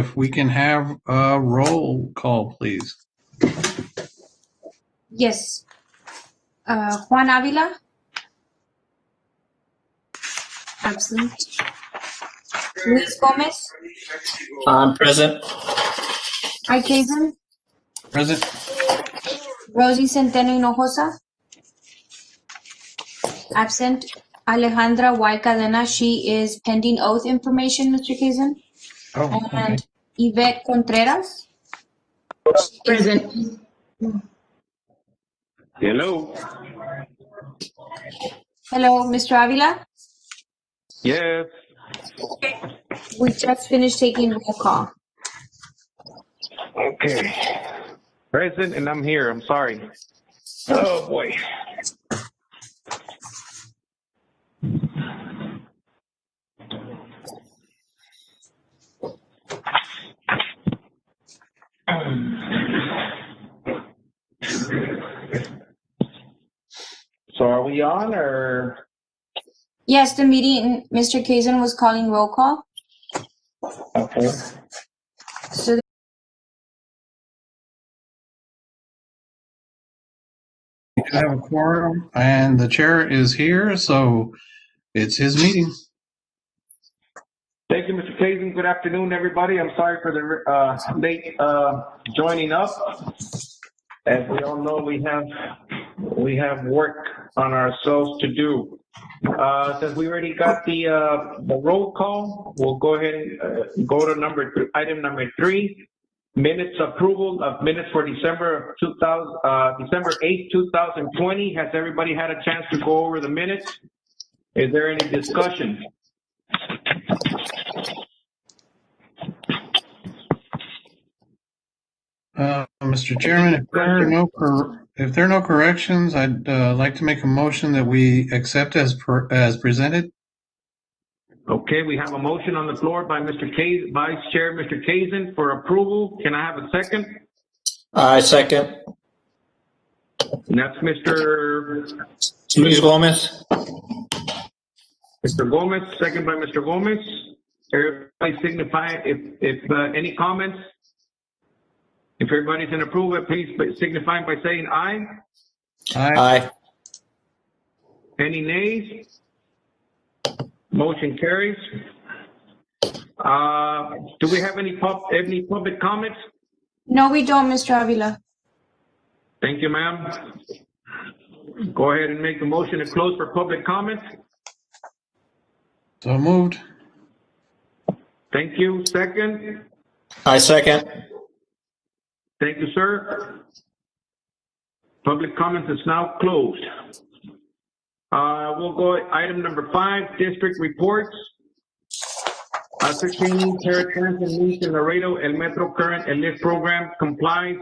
if we can have a roll call, please. Yes. Juan Avila? Absent. Luis Gomez? Present. Ike Hazen? Present. Rosie Centeno Hinojosa? Absent. Alejandra Y. Cadena, she is pending oath information, Mr. Hazen. Oh, okay. And Yvette Contreras? Present. Hello. Hello, Mr. Avila? Yes. We just finished taking roll call. Okay. Present, and I'm here. I'm sorry. Oh boy. So are we on or? Yes, the meeting, Mr. Kazin was calling roll call. Okay. So We do have a quorum, and the chair is here, so it's his meeting. Thank you, Mr. Kazin. Good afternoon, everybody. I'm sorry for the late joining up. As we all know, we have work on ourselves to do. Since we already got the roll call, we'll go ahead and go to item number 3, minutes approval of minutes for December 8th, 2020. Has everybody had a chance to go over the minutes? Is there any discussion? Mr. Chairman, if there are no corrections, I'd like to make a motion that we accept as presented. Okay, we have a motion on the floor by Vice Chair Mr. Kazin for approval. Can I have a second? I second. And that's Mr. Luis Gomez. Mr. Gomez, second by Mr. Gomez. Everybody signify if any comments. If everybody's in approval, please signify by saying aye. Aye. Any nays? Motion carries. Do we have any public comments? no, we don't, Mr. Avila. Thank you, ma'am. Go ahead and make the motion to close for public comment. So moved. Thank you. Second. I second. Thank you, sir. Public comment is now closed. We'll go item number 5, district reports. Ascertaining paratransit needs in Laredo, El Metro current and this program complies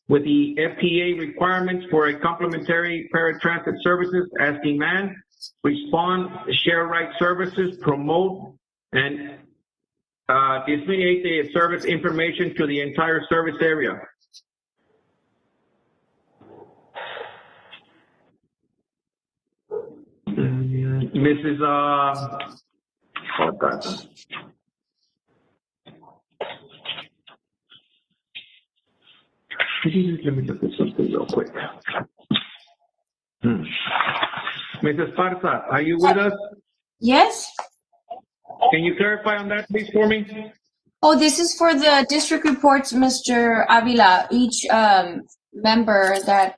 with the FTA requirements for a complementary paratransit services as demand, respond, share right services, promote, and disseminate the service information to the entire service area. Mrs. Oh God. Let me look at something real quick. Mrs. Parza, are you with us? Yes? Can you clarify on that, please, for me? Oh, this is for the district reports, Mr. Avila. Each member that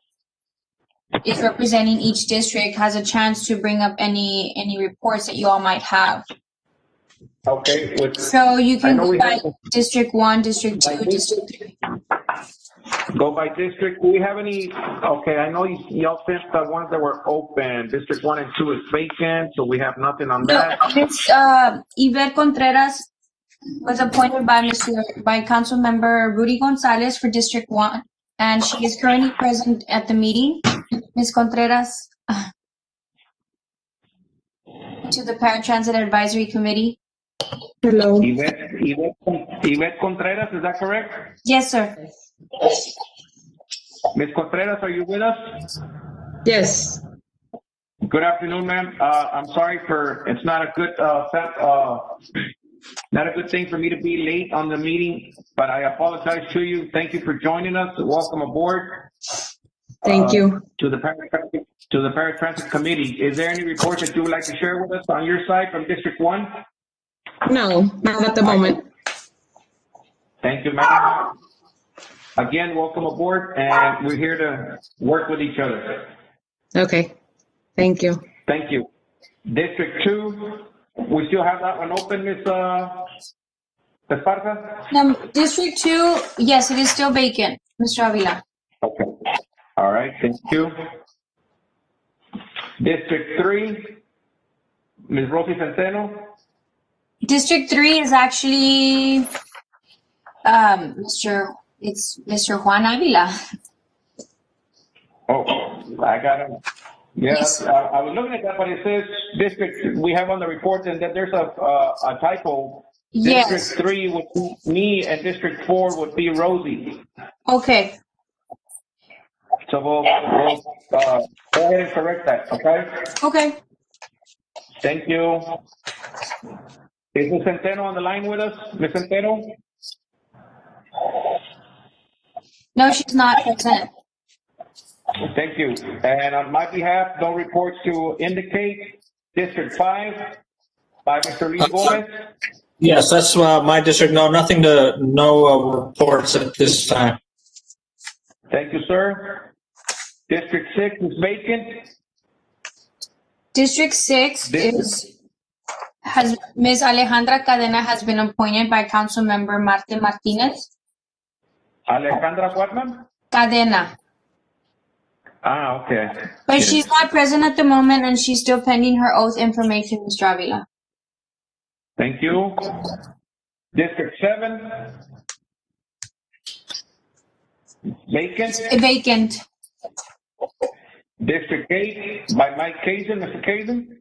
is representing each district has a chance to bring up any reports that you all might have. Okay. So you can go by District 1, District 2, District 3. Go by district. Do we have any? Okay, I know y'all sent the ones that were open. District 1 and 2 is vacant, so we have nothing on that. Ms. Yvette Contreras was appointed by Council Member Rudy Gonzalez for District 1, and she is currently present at the meeting. Ms. Contreras, to the Paratransit Advisory Committee. Hello. Yvette Contreras, is that correct? Yes, sir. Ms. Contreras, are you with us? Yes. Good afternoon, ma'am. I'm sorry it's not a good Not a good thing for me to be late on the meeting, but I apologize to you. Thank you for joining us. Welcome aboard. Thank you. To the Paratransit Committee. Is there any reports that you would like to share with us on your side from District 1? No, not at the moment. Thank you, ma'am. Again, welcome aboard, and we're here to work with each other. Okay. Thank you. Thank you. District 2, we still have that one open, Ms. Esparza? District 2, yes, it is still vacant, Mr. Avila. Okay. All right, thank you. District 3, Ms. Rosie Centeno? District 3 is actually Mr. Juan Avila. Oh, I got him. Yes. Yes, I was looking at that, but it says district, we have on the report and that there's a typo. Yes. District 3 would be me and District 4 would be Rosie. Okay. So we'll go ahead and correct that, okay? Okay. Thank you. Is Ms. Centeno on the line with us? Ms. Centeno? No, she's not present. Thank you. And on my behalf, no reports to indicate. District 5 by Mr. Luis Gomez. Yes, that's my district. No reports at this time. Thank you, sir. District 6 is vacant. District 6 has Ms. Alejandra Cadena has been appointed by Council Member Marte Martinez. Alejandra Whitman? Cadena. Ah, okay. But Yes. she's not present at the moment and she's still pending her oath information, Mr. Avila. Thank you. District 7. Vacant. Vacant. District 8 by Mike Kazin. Mr. Kazin?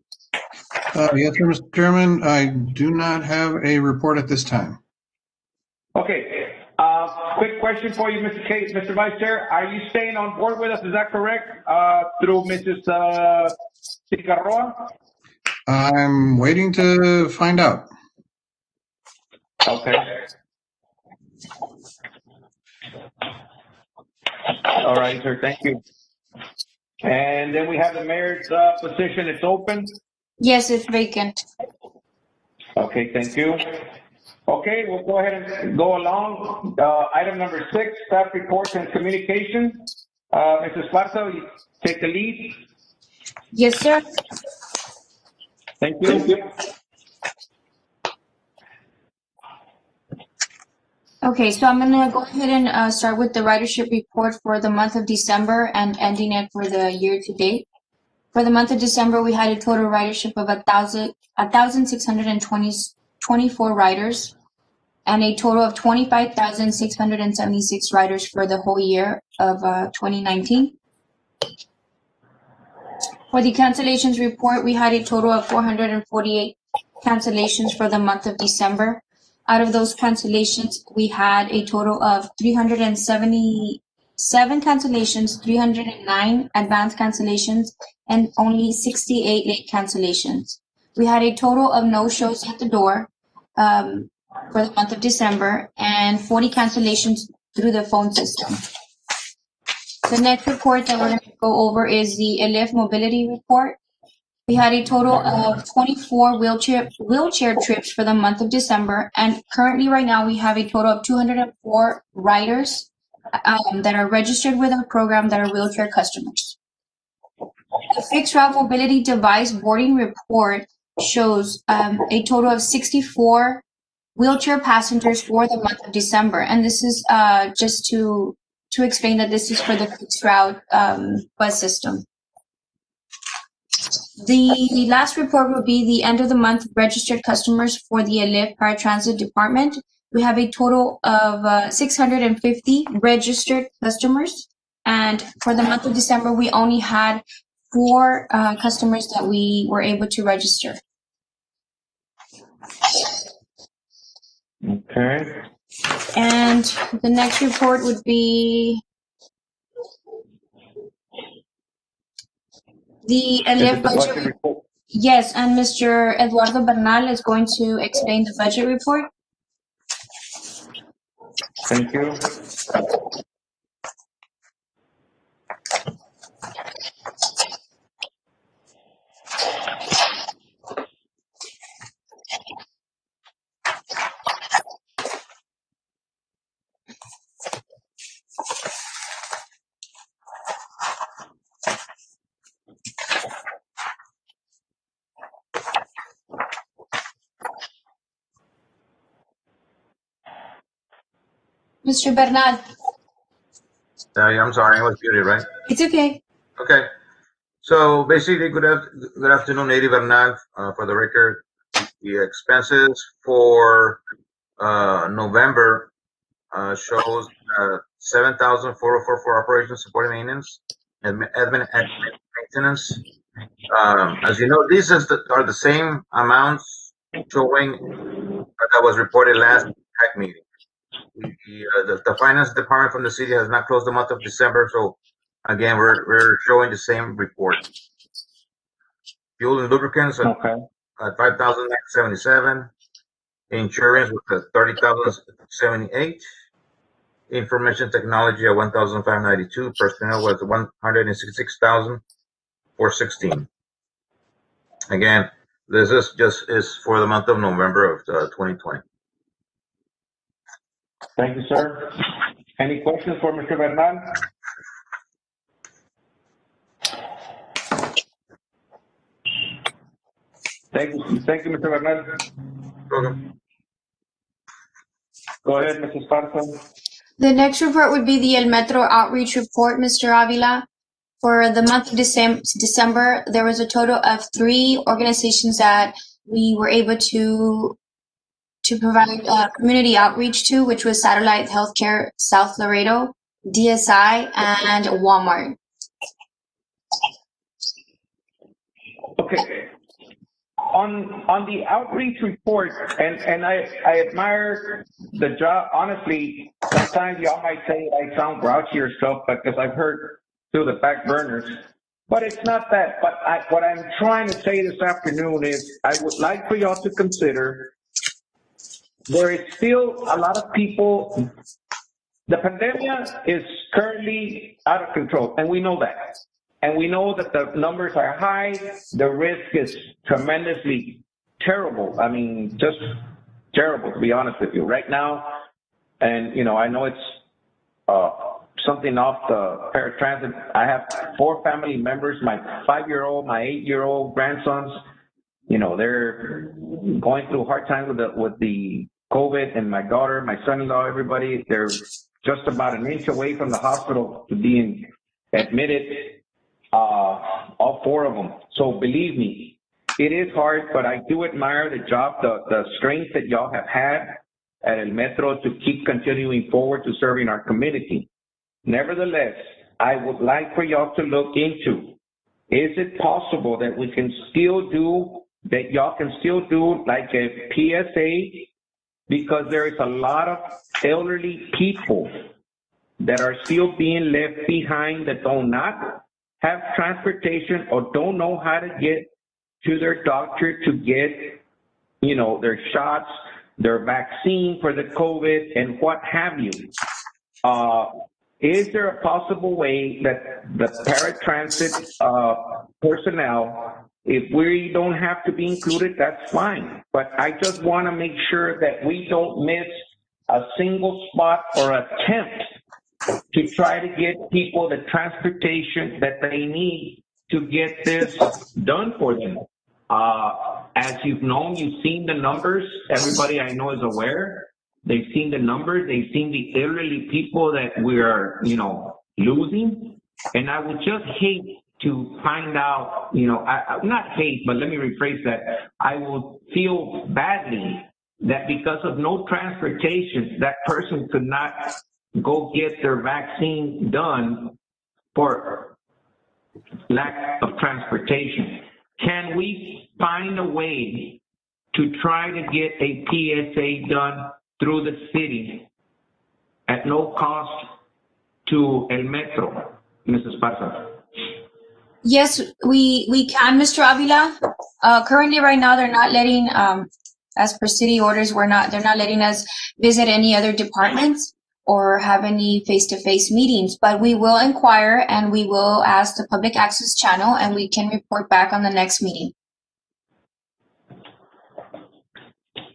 Yes, sir, Mr. Chairman, I do not have a report at this time. Okay. Quick question for you, Mr. Kazin. Mr. Vice Chair, are you staying on board with us? Is that correct? Through Mrs. Cigarroa? I'm waiting to find out. Okay. All right, sir. Thank you. And then we have the mayor's position. It's open. Yes, it's vacant. Okay, thank you. Okay, we'll go ahead and go along. Item number 6, staff reports and communication. Mrs. Esparza, you take the lead. Yes, sir. Thank you. Okay, so I'm gonna go ahead and start with the ridership report for the month of December and ending it for the year to date. For the month of December, we had a total ridership of 1,624 riders and a total of 25,676 riders for the whole year of 2019. For the cancellations report, we had a total of 448 cancellations for the month of December. Out of those cancellations, we had a total of 377 cancellations, 309 advanced cancellations, and only 68 late cancellations. We had a total of no shows at the door for the month of December and 40 cancellations through the phone system. The next report that we're going to go over is the ELIF mobility report. We had a total of 24 wheelchair trips for the month of December, and currently right now we have a total of 204 riders that are registered with our program that are wheelchair customers. The fixed route mobility device boarding report shows a total of 64 wheelchair passengers for the month of December, and this is just to explain that this is for the fixed route bus system. The last report will be the end of the month registered customers for the ELIF Paratransit Department. We have a total of 650 registered customers. And for the month of December, we only had 4 customers that we were able to register. Okay. And the next report would be the ELIF budget report. Yes, and Mr. Eduardo Bernal is going to explain the budget report. Thank you. Mr. Bernal, Yeah, I'm sorry, I was muted, right? it's okay. Okay. So basically, good afternoon, Eddie Bernal, for the record. The expenses for November shows 7,404 for operations, support, and maintenance, admin and maintenance. As you know, these are the same amounts showing that was reported last CAC meeting. The finance department from the city has not closed the month of December, so again, we're showing the same report. Fuel and lubricants at Okay. 5,977. Insurance was at 30,078. Information technology at 1,592. Personnel was 166,416. Again, this is for the month of November of 2020. Thank you, sir. Any questions for Mr. Bernal? Thank you, Mr. Bernal. Okay. Go ahead, Mrs. Esparza. The next report would be the El Metro Outreach Report, Mr. Avila. For the month of December, there was a total of 3 organizations that we were able to provide community outreach to, which was Satellite Healthcare South Laredo, DSI, and Walmart. Okay. On the outreach report, and I admire the job. Honestly, sometimes y'all might say I sound grouchy or stuff, because I've heard through the back burners. But it's not that. But what I'm trying to say this afternoon is I would like for y'all to consider there is still a lot of people. The pandemic is currently out of control, and we know that. And we know that the numbers are high. The risk is tremendously terrible. I mean, just terrible, to be honest with you. Right now, and, you know, I know it's something off the paratransit. I have 4 family members, my 5-year-old, my 8-year-old grandsons. You know, they're going through a hard time with the COVID, and my daughter, my son-in-law, everybody, they're just about an inch away from the hospital to being admitted. All 4 of them. So believe me, it is hard, but I do admire the job, the strength that y'all have had at El Metro to keep continuing forward to serving our community. Nevertheless, I would like for y'all to look into, is it possible that we can still do, that y'all can still do like a PSA, because there is a lot of elderly people that are still being left behind that do not have transportation or don't know how to get to their doctor to get, you know, their shots, their vaccine for the COVID and what have you. Is there a possible way that the paratransit personnel, if we don't have to be included, that's fine. But I just want to make sure that we don't miss a single spot or attempt to try to get people the transportation that they need to get this done for them. As you've known, you've seen the numbers. Everybody I know is aware. They've seen the numbers. They've seen the elderly people that we are, you know, losing. And I would just hate to find out, you know, not hate, but let me rephrase that. I will feel badly that because of no transportation, that person could not go get their vaccine done for lack of transportation. Can we find a way to try to get a PSA done through the city at no cost to El Metro, Mrs. Esparza? Yes, we can, Mr. Avila. Currently, right now, they're not letting, as per city orders, they're not letting us visit any other departments or have any face-to-face meetings, but we will inquire and we will ask the public access channel and we can report back on the next meeting.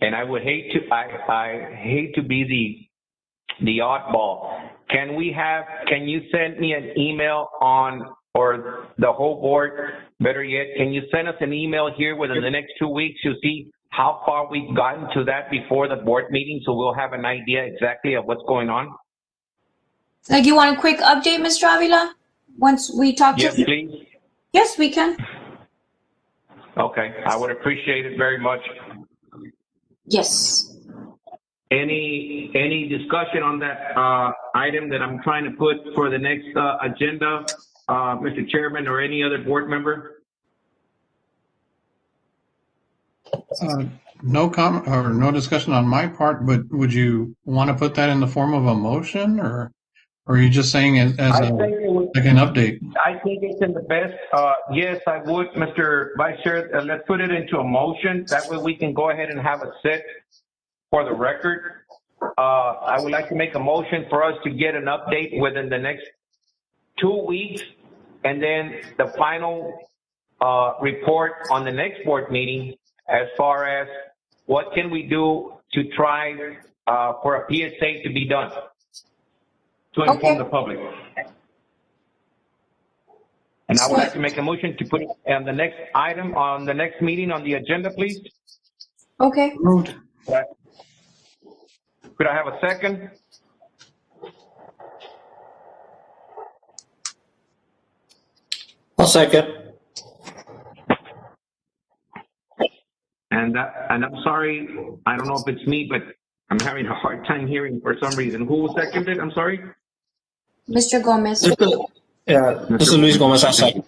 And I would hate to, I hate to be the oddball. Can you send me an email or the whole board, better yet, can you send us an email here within the next 2 weeks to see how far we've gotten to that before the board meeting, so we'll have an idea exactly of what's going on? Like, you want a quick update, Mr. Avila? Once we talk Yes, to... please. Yes, we can. Okay, I would appreciate it very much. Yes. Any discussion on that item that I'm trying to put for the next agenda, Mr. Chairman, or any other board member? No comment or no discussion on my part, but would you want to put that in the form of a motion, or are you just saying it as I think it would, like an update? I think it's in the best. Yes, I would, Mr. Vice Chair. Let's put it into a motion. That way we can go ahead and have it set for the record. I would like to make a motion for us to get an update within the next 2 weeks, and then the final report on the next board meeting as far as what can we do to try for a PSA to be done to inform Okay. the public. And I would like to make a motion to put it on the next item on the next meeting on the agenda, please. Okay. Moved. Could I have a second? I'll second. And I'm sorry, I don't know if it's me, but I'm having a hard time hearing for some reason. Who seconded? I'm sorry. Mr. Gomez. This is Luis Gomez. I second.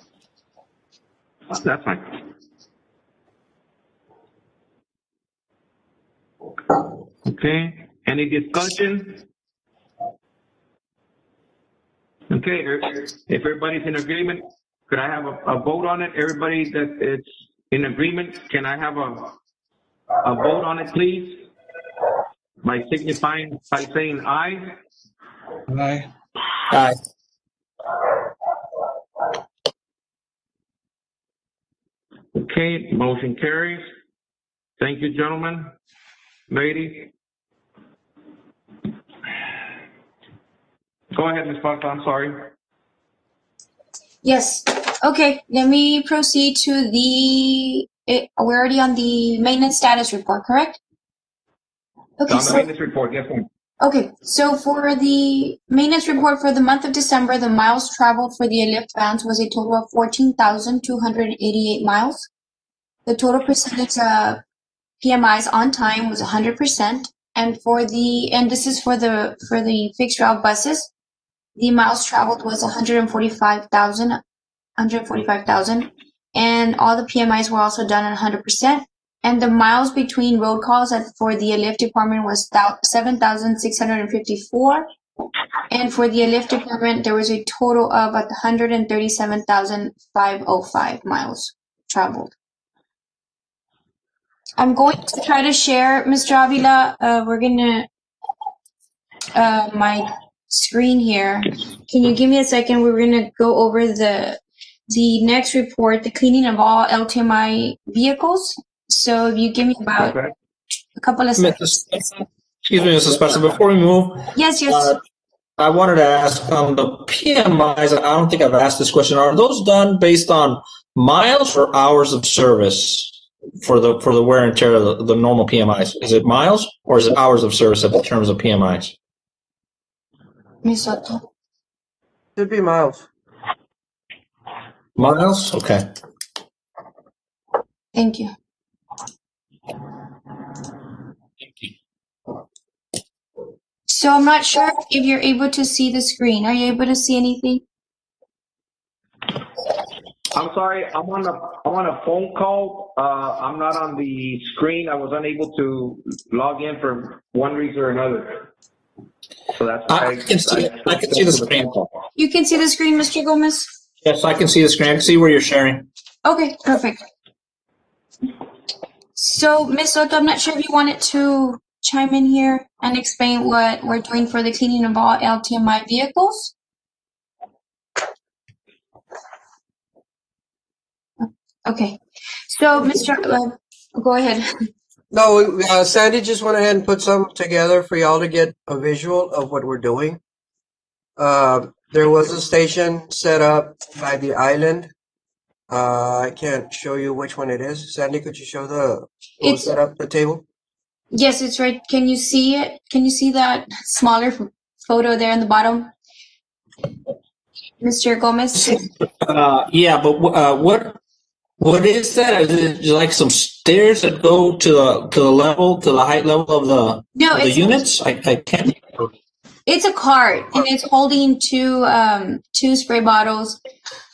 That's fine. Okay. Any discussion? Okay. If everybody's in agreement, could I have a vote on it? Everybody that it's in agreement, can I have a vote on it, please? By signifying, by saying aye. Aye. Aye. Okay, motion carries. Thank you, gentlemen, lady. Go ahead, Ms. Fox, I'm sorry. Yes. Okay, let me proceed to we're already on the maintenance status report, correct? Okay, On the so, maintenance report, yes, ma'am. okay, so for the maintenance report for the month of December, the miles traveled for the lift vans was a total of 14,288 miles. The total percentage of PMIs on time was 100%. And this is for the fixed route buses, the miles traveled was 145,000, and all the PMIs were also done at 100%. And the miles between road calls for the lift department was 7,654. And for the lift department, there was a total of 137,505 miles traveled. I'm going to try to share, Mr. Avila. We're gonna my screen here. Can you give me a second? We're gonna go over the next report, the cleaning of all LTMI vehicles. So if you give me about Okay. a couple of seconds. Excuse me, Mrs. Spencer. Before we move, Yes. I wanted to ask on the PMIs. I don't think I've asked this question. Are those done based on miles or hours of service for the wear and tear of the normal PMIs? Is it miles or is it hours of service in terms of PMIs? Ms. Soto. Should be miles. Miles? Okay. Thank you. So I'm not sure if you're able to see the screen. Are you able to see anything? I'm sorry, I'm on a phone call. I'm not on the screen. I was unable to log in for one reason or another. So that's I can see the screen. You can see the screen, Mr. Gomez? Yes, I can see the screen. I can see where you're sharing. Okay, perfect. So, Ms. Soto, I'm not sure if you wanted to chime in here and explain what we're doing for the cleaning of all LTMI vehicles. Okay. So, go ahead. No, Sandy just went ahead and put some together for y'all to get a visual of what we're doing. There was a station set up by the island. I can't show you which one it is. Sandy, could you show who It's set up the table? Yes, it's right. Can you see it? Can you see that smaller photo there in the bottom? Mr. Gomez? Yeah, but what is that? Is it like some stairs that go to the height level of No, the units? I can't. it's a cart and it's holding two spray bottles,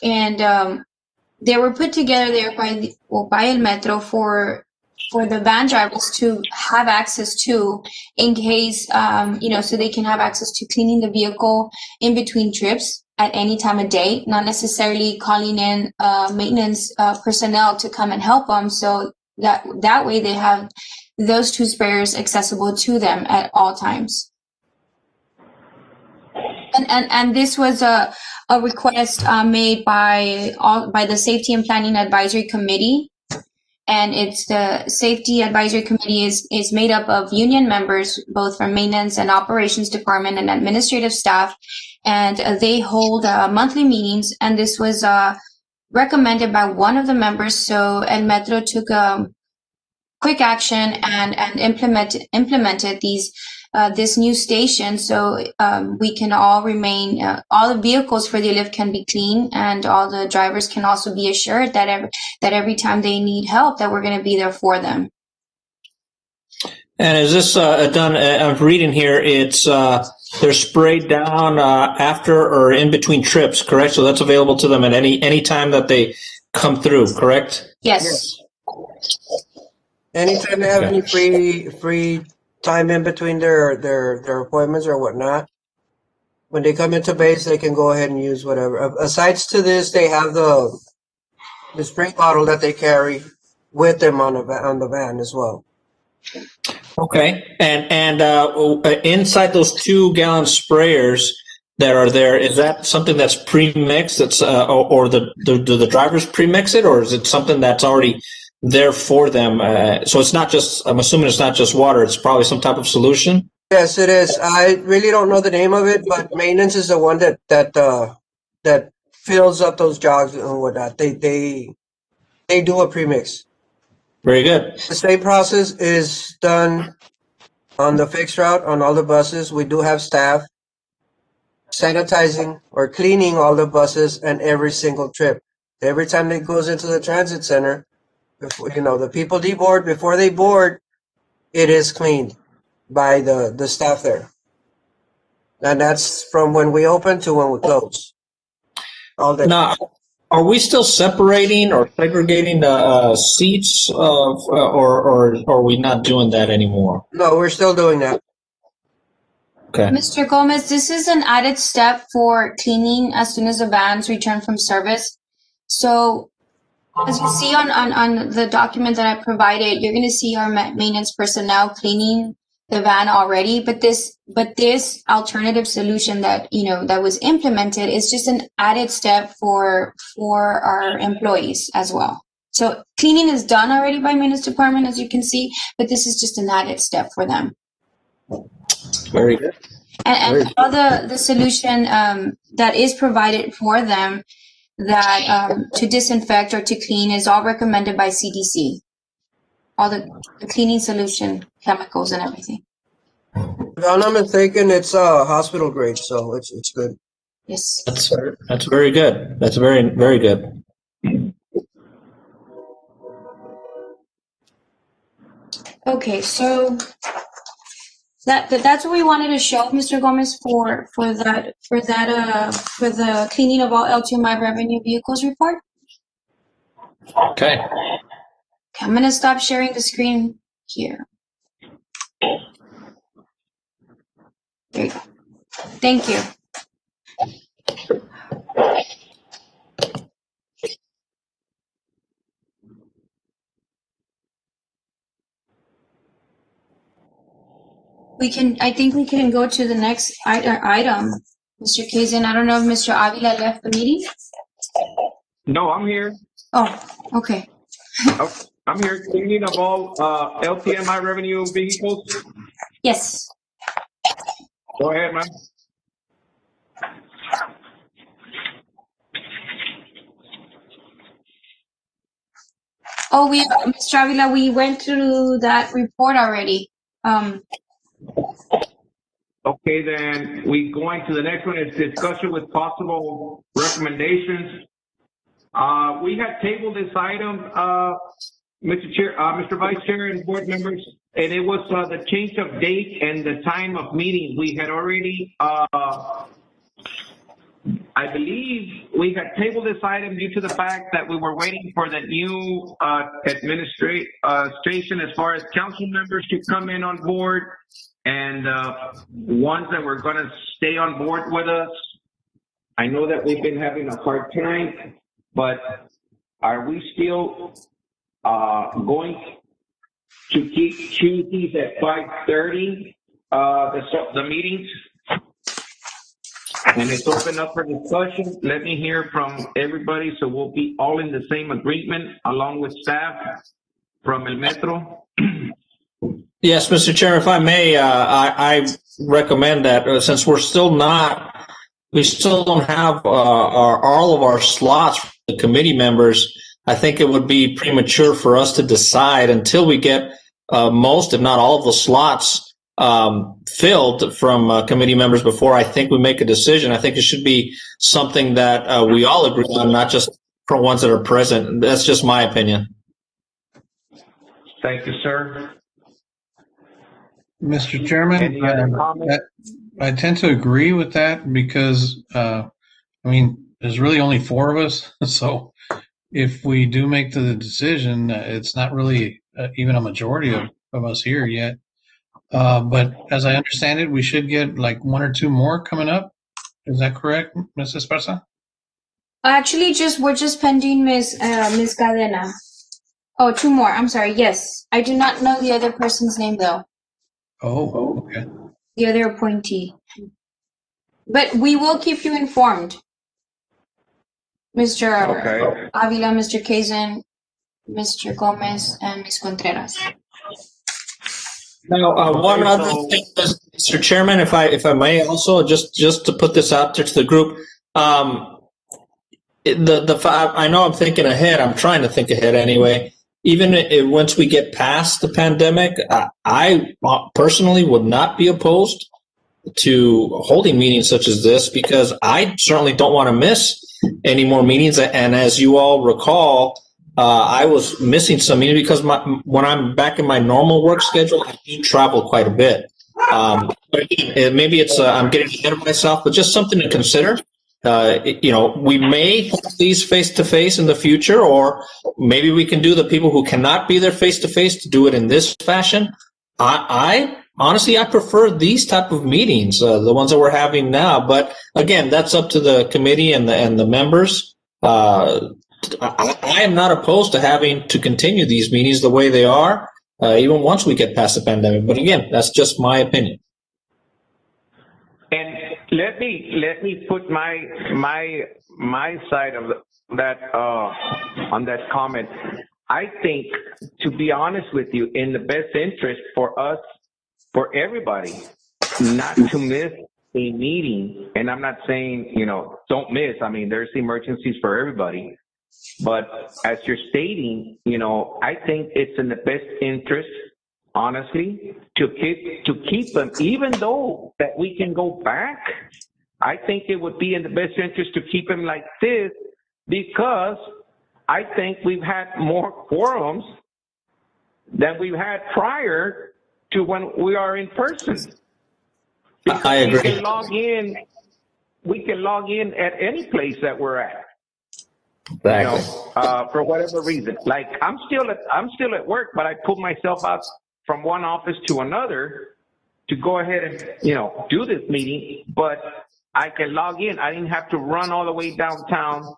and they were put together there by El Metro for the van drivers to have access to, in case so they can have access to cleaning the vehicle in between trips at any time of day, not necessarily calling in maintenance personnel to come and help them. So that way they have those two sprayers accessible to them at all times. And this was a request made by the Safety and Planning Advisory Committee, and it's the Safety Advisory Committee is made up of union members, both from Maintenance and Operations Department and administrative staff, and they hold monthly meetings. And this was recommended by one of the members, so El Metro took quick action and implemented this new station, so we can all remain, all the vehicles for the lift can be clean, and all the drivers can also be assured that every time they need help, that we're going to be there for them. And is this done? I'm reading here. It's they're sprayed down after or in between trips, correct? So that's available to them at any time that they come through, correct? Yes. Anytime they have any free time in between their appointments or whatnot, when they come into base, they can go ahead and use whatever. Asides to this, they have the spray bottle that they carry with them on the van as well. Okay. And inside those 2-gallon sprayers that are there, is that something that's pre-mixed? That's or do the drivers pre-mix it, or is it something that's already there for them? So it's not just, I'm assuming it's not just water, it's probably some type of solution? Yes, it is. I really don't know the name of it, but maintenance is the one that fills up those jogs and whatnot. They do a premix. Very good. The same process is done on the fixed route on all the buses. We do have staff sanitizing or cleaning all the buses and every single trip. Every time it goes into the transit center, before, the people deboard, before they board, it is cleaned by the staff there. And that's from when we open to when we close. All day. Now, are we still separating or segregating the seats, or are we not doing that anymore? No, we're still doing that. Okay. Mr. Gomez, this is an added step for cleaning as soon as the vans return from service. So, as you see on the document that I provided, you're going to see our maintenance personnel cleaning the van already. But this alternative solution that was implemented is just an added step for our employees as well. So cleaning is done already by maintenance department, as you can see, but this is just an added step for them. Very good. And all the solution that is provided for them, that to disinfect or to clean, is all recommended by CDC. All the cleaning solution, chemicals and everything. If I'm not mistaken, it's hospital grade, so it's good. Yes. That's very good. That's very, very good. Okay, so that's what we wanted to show, Mr. Gomez, for the cleaning of all LTMI revenue vehicles report. Okay. I'm gonna stop sharing the screen here. There you go. Thank you. I think we can go to the next item. Mr. Kazin, I don't know if Mr. Avila left the meeting. No, I'm here. Oh, okay. I'm here. Cleaning of all LTMI revenue vehicles. Yes. Go ahead, man. Oh, Mr. Avila, we went through that report already. Okay, then we go into the next one. It's discussion with possible recommendations. We had tabled this item, Mr. Chair, Mr. Vice Chair and board members, and it was the change of date and the time of meeting. We had already, I believe we had tabled this item due to the fact that we were waiting for the new administration as far as council members to come in on board, and ones that were going to stay on board with us. I know that we've been having a hard time, but are we still going to keep Tuesdays at 5:30, the meetings? And it's open up for discussion. Let me hear from everybody so we'll be all in the same agreement along with staff from El Metro. Yes, Mr. Chair, if I may, I recommend that since we still don't have all of our slots for the committee members, I think it would be premature for us to decide until we get most, if not all of the slots filled from committee members before I think we make a decision. I think it should be something that we all agree on, not just for ones that are present. That's just my opinion. Thank you, sir. Mr. Chairman, Any other comments? I tend to agree with that because, there's really only 4 of us. So if we do make the decision, it's not really even a majority of us here yet. But as I understand it, we should get like 1 or 2 more coming up. Is that correct, Ms. Esparza? Actually, we're just pending Ms. Cadena. Oh, 2 more. I'm sorry. Yes. I do not know the other person's name though. Oh, okay. The other appointee. But we will keep you informed. Mr. Okay. Avila, Mr. Kazin, Mr. Gomez, and Ms. Contreras. Now, one other thing, Mr. Chairman, if I may also, just to put this out there to the group, I know I'm thinking ahead. I'm trying to think ahead anyway. Even once we get past the pandemic, I personally would not be opposed to holding meetings such as this because I certainly don't want to miss any more meetings. And as you all recall, I was missing some meetings because when I'm back in my normal work schedule, I do travel quite a bit. But again, maybe it's I'm getting ahead of myself, but just something to consider. We may hold these face-to-face in the future, or maybe we can do the people who cannot be there face-to-face to do it in this fashion. I honestly, I prefer these type of meetings, the ones that we're having now. But again, that's up to the committee and the members. I am not opposed to having to continue these meetings the way they are, even once we get past the pandemic. But again, that's just my opinion. And let me put my side of that on that comment. I think, to be honest with you, in the best interest for us, for everybody, not to miss a meeting. And I'm not saying, don't miss. I mean, there's emergencies for everybody. But as you're stating, I think it's in the best interest, honestly, to keep them, even though that we can go back. I think it would be in the best interest to keep them like this, because I think we've had more quorums than we've had prior to when we are in person. Because I agree. We can log in at any place that we're at. Exactly. For whatever reason. Like I'm still at work, but I pulled myself out from one office to another to go ahead and, do this meeting, but I can log in. I didn't have to run all the way downtown,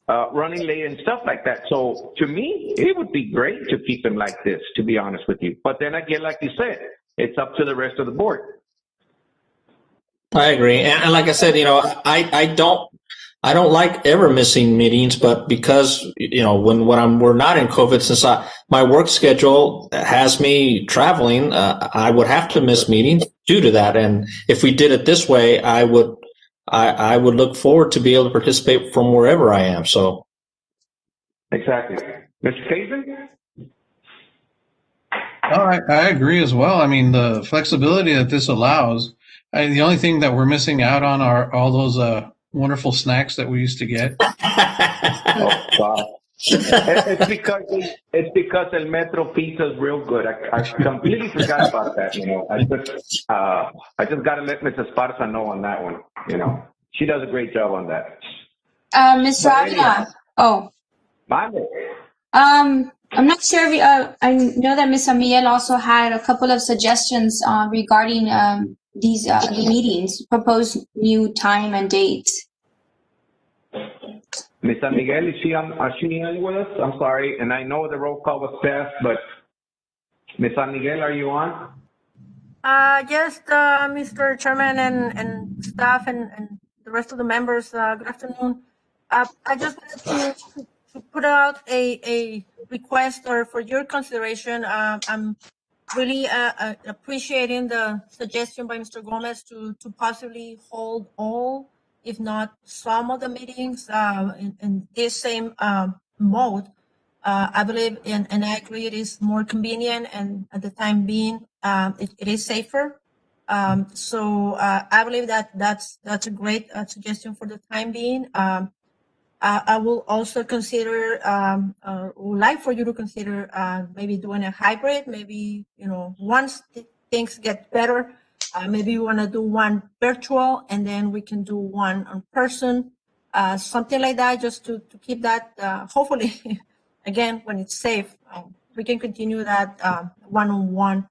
running late and stuff like that. So to me, it would be great to keep them like this, to be honest with you. But then again, like you said, it's up to the rest of the board. I agree. And like I said, I don't like ever missing meetings, but because, when we're not in COVID, since my work schedule has me traveling, I would have to miss meetings due to that. And if we did it this way, I would look forward to be able to participate from wherever I am. So. Exactly. Mr. Kazin? I agree as well. I mean, the flexibility that this allows, the only thing that we're missing out on are all those wonderful snacks that we used to get. Oh, wow. It's because El Metro pizza is real good. I completely forgot about that. I just got to let Mrs. Esparza know on that one. She does a great job on that. Mr. Avila. Oh. I'm not sure if I know that Ms. Amiel also had a couple of suggestions regarding these the meetings, proposed new time and date. Ms. San Miguel, is she on with us? I'm sorry, and I know the roll call was fast, but Ms. San Miguel, are you on? Yes, Mr. Chairman and staff and the rest of the members, good afternoon. I just wanted to put out a request or for your consideration. I'm really appreciating the suggestion by Mr. Gomez to possibly hold all, if not some of the meetings in this same mode. I believe, and I agree, it is more convenient, and at the time being, it is safer. So I believe that's a great suggestion for the time being. I will also consider, would like for you to consider maybe doing a hybrid. Maybe, once things get better, maybe you want to do one virtual and then we can do one in person, something like that, just to keep that, hopefully, again, when it's safe, we can continue that one-on-one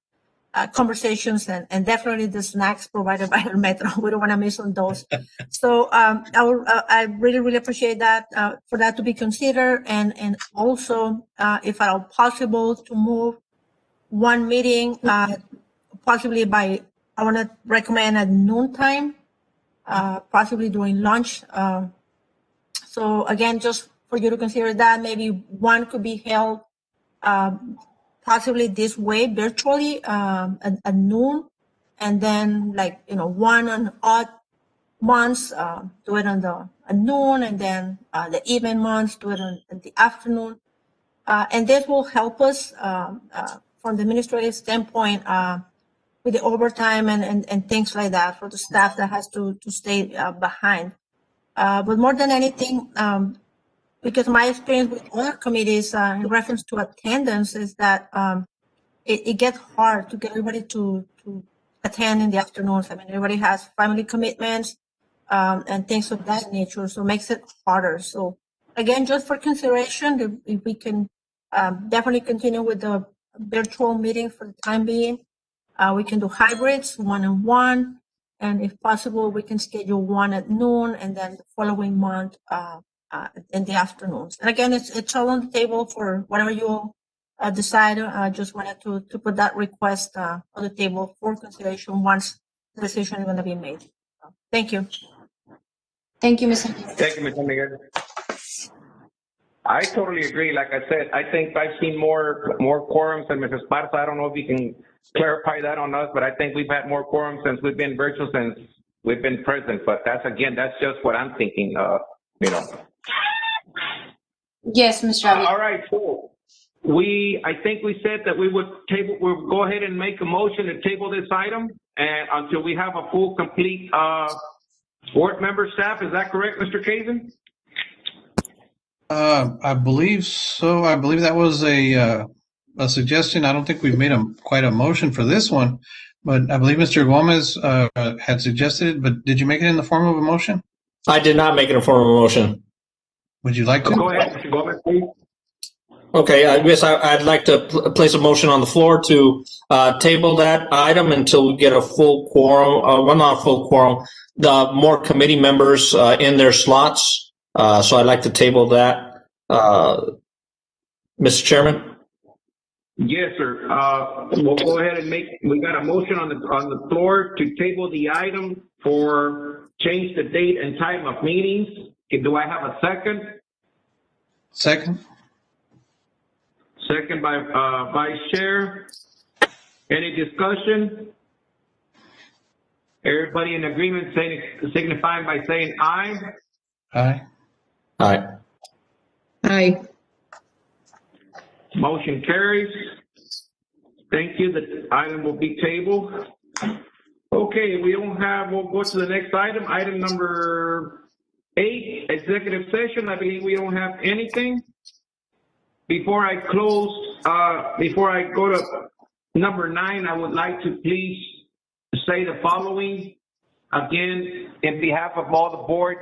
conversations and definitely the snacks provided by El Metro. We don't want to miss on those. So I really, really appreciate that, for that to be considered. And also, if at all possible, to move one meeting, possibly I want to recommend at noontime, possibly during lunch. So again, just for you to consider that, maybe one could be held possibly this way virtually at noon, and then one on odd months do it at noon, and then the even months do it in the afternoon, and this will help us from the administrative standpoint with the overtime and things like that for the staff that has to stay behind. But more than anything, because my experience with other committees in reference to attendance is that it gets hard to get everybody to attend in the afternoons. I mean, everybody has family commitments and things of that nature, so it makes it harder. So again, just for consideration, if we can definitely continue with the virtual meeting for the time being, we can do hybrids, one-on-one, and if possible, we can schedule one at noon and then the following month in the afternoons. And again, it's all on the table for whatever you decide. I just wanted to put that request on the table for consideration once the decision is going to be made. Thank you. Thank you, Ms. Thank you, Ms. Miguel. I totally agree. Like I said, I think I've seen more quorums than Mrs. Esparza. I don't know if you can clarify that on us, but I think we've had more quorums since we've been virtual, since we've been present. But that's just what I'm thinking. Yes, Mr. Avila. All right, cool. I think we said that we'll go ahead and make a motion to table this item and until we have a full, complete board member staff. Is that correct, Mr. Kazin? I believe so. I believe that was a suggestion. I don't think we've made quite a motion for this one, but I believe Mr. Gomez had suggested it. But did you make it in the form of a motion? I did not make it in form of a motion. Would you like to? Go ahead, Mr. Gomez, please. Okay, I guess I'd like to place a motion on the floor to table that item until we get a full quorum, well, not a full quorum, the more committee members in their slots. So I'd like to table that. Mr. Chairman? Yes, sir. We'll go ahead and we got a motion on the floor to table the item for change the date and time of meetings. Do I have a second? Second? Second by Vice Chair. Any discussion? Everybody in agreement signifying by saying aye. Aye. Aye. Aye. Motion carries. Thank you. The item will be tabled. Okay, we'll go to the next item. Item number 8, executive session. I believe we don't have anything. Before I go to number 9, I would like to please say the following. Again, in behalf of all the board,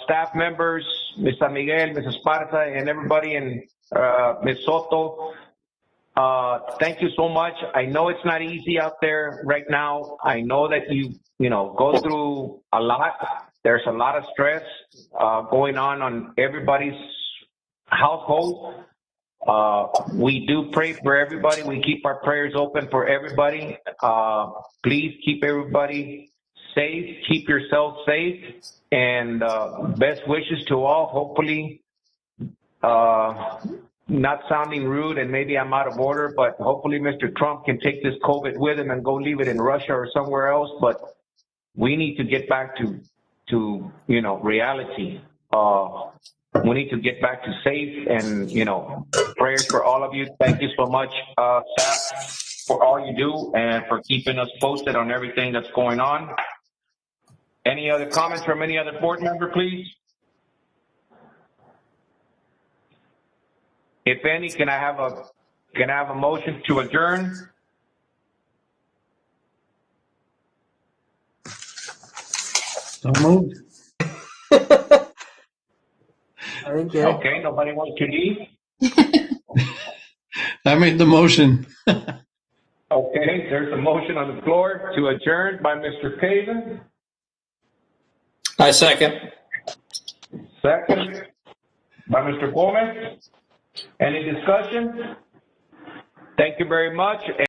staff members, Mr. Miguel, Mrs. Esparza, and everybody, and Ms. Soto, thank you so much. I know it's not easy out there right now. I know that you go through a lot. There's a lot of stress going on everybody's household. We do pray for everybody. We keep our prayers open for everybody. Please keep everybody safe. Keep yourself safe. And best wishes to all. Hopefully, not sounding rude, and maybe I'm out of order, but hopefully Mr. Trump can take this COVID with him and go leave it in Russia or somewhere else. But we need to get back to reality. We need to get back to safe, and prayers for all of you. Thank you so much, staff, for all you do and for keeping us posted on everything that's going on. Any other comments from any other board member, please? If any, can I have a motion to adjourn? So moved. Thank you. Okay, nobody wants to leave? I made the motion. Okay, there's a motion on the floor to adjourn by Mr. Paven. I second. Second by Mr. Gomez. Any discussion? Thank you very much.